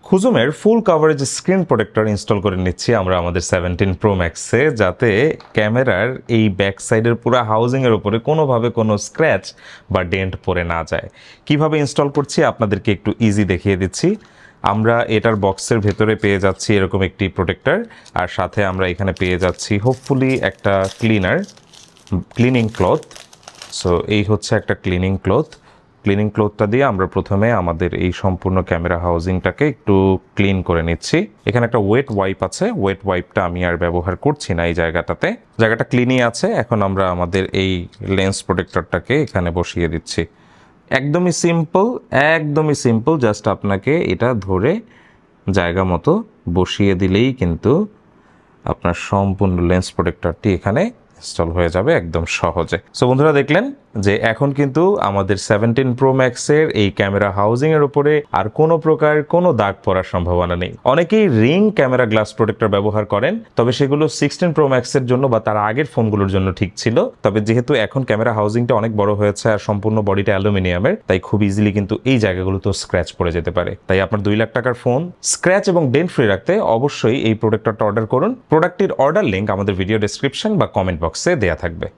খুজুমের full coverage screen protector install করে নিচ্ছি আমরা আমাদের 17 Pro Max-এ, যাতে ক্যামেরার এই ব্যাক সাইডের পুরো হাউজিংয়ের উপরে কোনোভাবে কোনো স্ক্র্যাচ বা ডেন্ট পড়ে না যায়। কিভাবে ইনস্টল করছি আপনাদেরকে একটু ইজি দেখিয়ে দিচ্ছি। আমরা এটার বক্সের ভেতরে পেয়ে যাচ্ছি এরকম একটি প্রোটেক্টর, আর সাথে আমরা এখানে পেয়ে যাচ্ছি হোপফুলি একটা ক্লিনিং ক্লথ। সো এই হচ্ছে একটা ক্লিনিং ক্লথটা দিয়ে আমরা প্রথমে আমাদের এই সম্পূর্ণ ক্যামেরা হাউজিংটাকে একটু ক্লিন করে নিচ্ছি। এখানে একটা ওয়েট ওয়াইপ আছে, ওয়েট ওয়াইপটা আমি আর ব্যবহার করছি না এই জায়গাটা ক্লিনই আছে। এখন আমরা আমাদের এই লেন্স প্রোটেক্টরটাকে এখানে বসিয়ে দিচ্ছি। একদমই সিম্পল, জাস্ট আপনাকে এটা ধরে জায়গা মতো বসিয়ে দিলেই কিন্তু আপনার সম্পূর্ণ লেন্স প্রোটেক্টরটি এখানে ইনস্টল হয়ে যাবে একদম সহজে। সো বন্ধুরা, দেখলেন যে এখন কিন্তু আমাদের 17 Pro Max-এর এই ক্যামেরা হাউজিংয়ের উপরে আর কোনো প্রকার কোনো দাগ পড়ার সম্ভাবনা নেই। অনেকেই রিং ক্যামেরা গ্লাস প্রোটেক্টর ব্যবহার করেন, তবে সেগুলো 16 Pro Max-এর জন্য বা তার আগের ফোনগুলোর জন্য ঠিক ছিল। তবে যেহেতু এখন ক্যামেরা হাউজিংটা অনেক বড় হয়েছে আর সম্পূর্ণ বডিটা অ্যালুমিনিয়ামের, তাই খুব ইজিলি কিন্তু এই জায়গাগুলোতে স্ক্র্যাচ পড়ে যেতে পারে। তাই আপনার 2 লাখ টাকার ফোন স্ক্র্যাচ এবং ডেন্ট ফ্রি রাখতে অবশ্যই এই প্রোটেক্টরটা অর্ডার করুন। প্রোডাক্টটির অর্ডার লিঙ্ক আমাদের ভিডিও ডেসক্রিপশন বা কমেন্ট বক্সে দেয়া থাকবে।